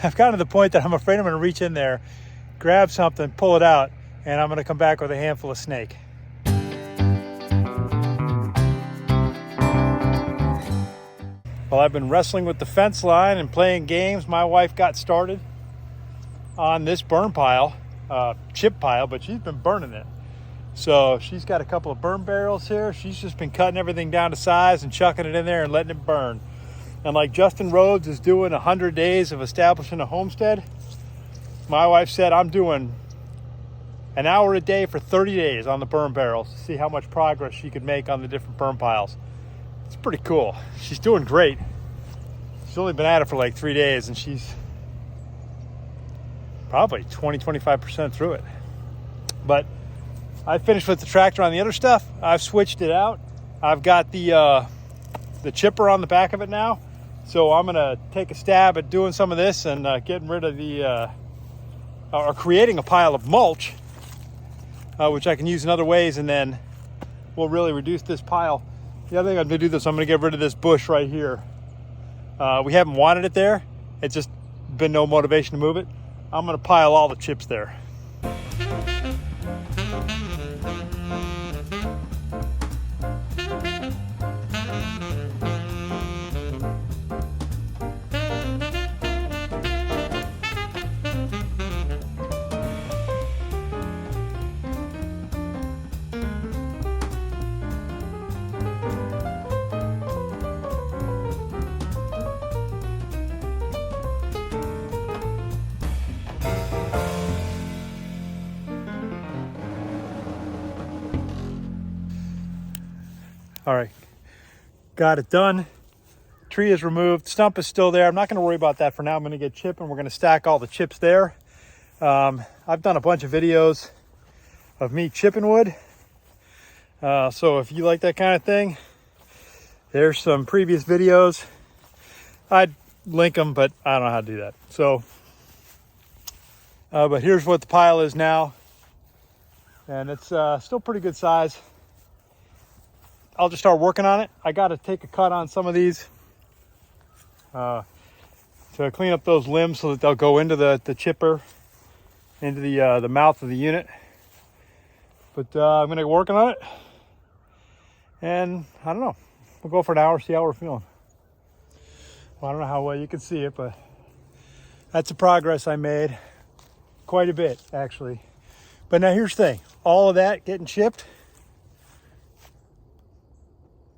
I've gotten to the point that I'm afraid I'm going to reach in there, grab something, pull it out, and I'm going to come back with a handful of snake. Well, I've been wrestling with the fence line and playing games. My wife got started on this burn pile, chip pile, but she's been burning it. So she's got a couple of burn barrels here. She's just been cutting everything down to size and chucking it in there and letting it burn. And like Justin Rhodes is doing 100 days of establishing a homestead, my wife said I'm doing an hour a day for 30 days on the burn barrels to see how much progress she could make on the different burn piles. It's pretty cool. She's doing great. She's only been at it for like 3 days and she's probably 20-25% through it. But I finished with the tractor on the other stuff. I've switched it out. I've got the chipper on the back of it now. So I'm gonna take a stab at doing some of this and getting rid of or creating a pile of mulch, which I can use in other ways, and then we'll really reduce this pile. The other thing I'm gonna do this, I'm gonna get rid of this bush right here. We haven't wanted it there. It's just been no motivation to move it. I'm gonna pile all the chips there. All right, got it done. Tree is removed, stump is still there. I'm not gonna worry about that for now. I'm gonna get chip and we're gonna stack all the chips there. I've done a bunch of videos of me chipping wood. So if you like that kind of thing, there's some previous videos. I'd link them, but I don't know how to do that. So, but here's what the pile is now. And it's still pretty good size. I'll just start working on it. I got to take a cut on some of these to clean up those limbs so that they'll go into the chipper, into the mouth of the unit. But I'm going to get working on it. And I don't know. We'll go for an hour, see how we're feeling. Well, I don't know how well you can see it, but that's the progress I made. Quite a bit, actually. But now here's the thing. All of that getting chipped,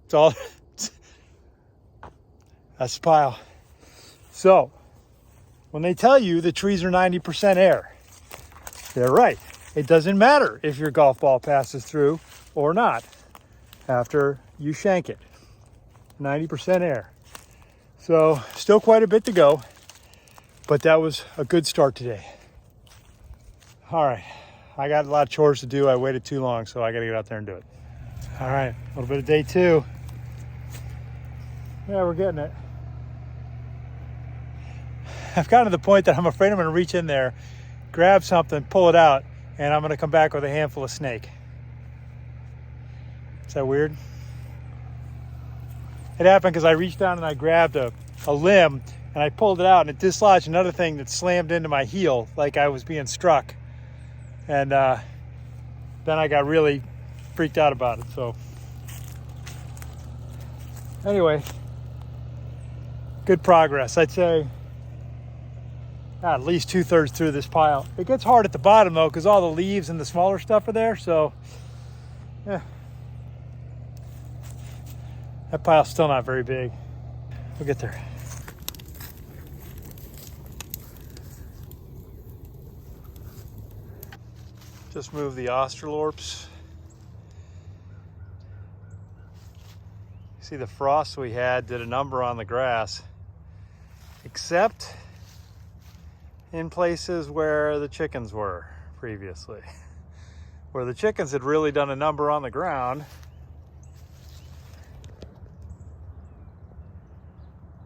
it's all, that's the pile. So, when they tell you the trees are 90% air, they're right. It doesn't matter if your golf ball passes through or not after you shank it. 90% air. So, still quite a bit to go, but that was a good start today. All right, I got a lot of chores to do. I waited too long, so I got to get out there and do it. All right, a little bit of day 2. Yeah, we're getting it. I've gotten to the point that I'm afraid I'm going to reach in there, grab something, pull it out, and I'm going to come back with a handful of snake. Is that weird? It happened because I reached down and I grabbed a limb and I pulled it out and it dislodged another thing that slammed into my heel like I was being struck. And then I got really freaked out about it. So anyway, good progress. I'd say at least 2/3 through this pile. It gets hard at the bottom though because all the leaves and the smaller stuff are there. So yeah, that pile's still not very big. We'll get there. Just move the Australorps. See, the frost we had did a number on the grass, except in places where the chickens were previously. Where the chickens had really done a number on the ground,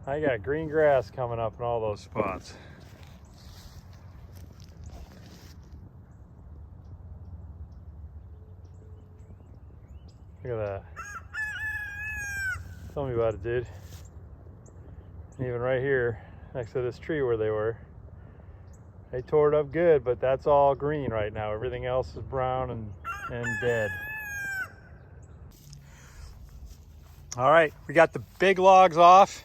I got green grass coming up in all those spots. Look at that. Tell me about it, dude. And even right here, next to this tree where they were, They tore it up good, but that's all green right now. Everything else is brown and dead. All right, we got the big logs off.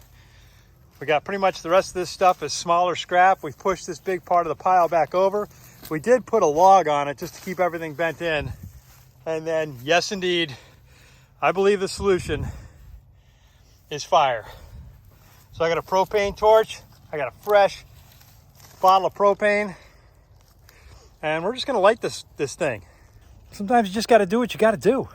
We got pretty much the rest of this stuff is smaller scrap. We've pushed this big part of the pile back over. We did put a log on it just to keep everything bent in. And then, yes, indeed, I believe the solution is fire. So I got a propane torch. I got a fresh bottle of propane. And we're just gonna light this thing. Sometimes you just gotta do what you gotta do.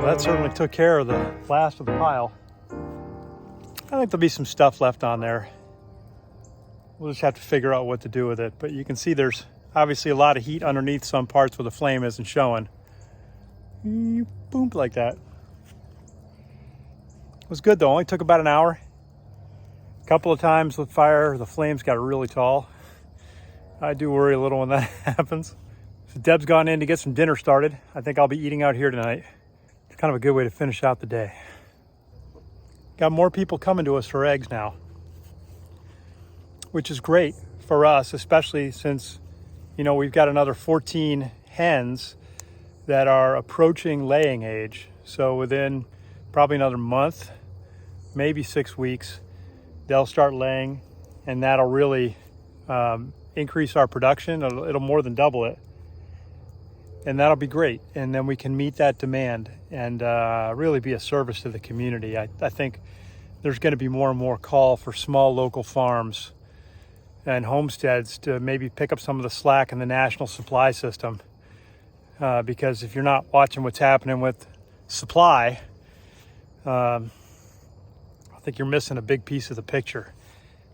That certainly took care of the last of the pile. I think there'll be some stuff left on there. We'll just have to figure out what to do with it. But you can see there's obviously a lot of heat underneath some parts where the flame isn't showing. Boom, like that. It was good though, only took about an hour. A couple of times with fire, the flames got really tall. I do worry a little when that happens. So Deb's gone in to get some dinner started. I think I'll be eating out here tonight. It's kind of a good way to finish out the day. Got more people coming to us for eggs now, which is great for us, especially since, you know, we've got another 14 hens that are approaching laying age. So within probably another month, maybe 6 weeks, they'll start laying, and that'll really increase our production. It'll more than double it. And that'll be great. And then we can meet that demand and really be a service to the community. I think there's going to be more and more call for small local farms and homesteads to maybe pick up some of the slack in the national supply system. Because if you're not watching what's happening with supply, I think you're missing a big piece of the picture.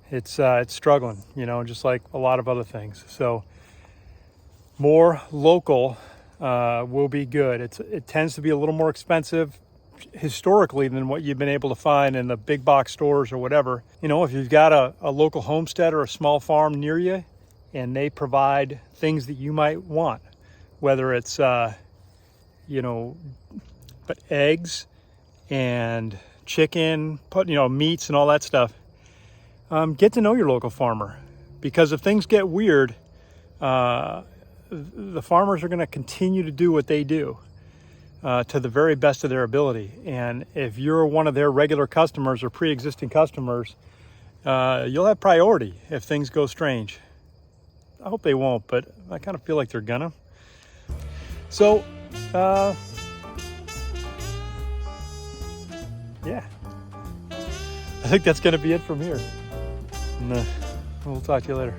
It's struggling, you know, just like a lot of other things. So more local will be good. It tends to be a little more expensive historically than what you've been able to find in the big box stores or whatever. You know, if you've got a local homestead or a small farm near you and they provide things that you might want, whether it's, you know, but eggs and chicken, meats and all that stuff, get to know your local farmer, because if things get weird, the farmers are going to continue to do what they do to the very best of their ability. And if you're one of their regular customers or pre-existing customers, you'll have priority if things go strange. I hope they won't, but I kind of feel like they're gonna. So, yeah, I think that's going to be it from here. And, we'll talk to you later.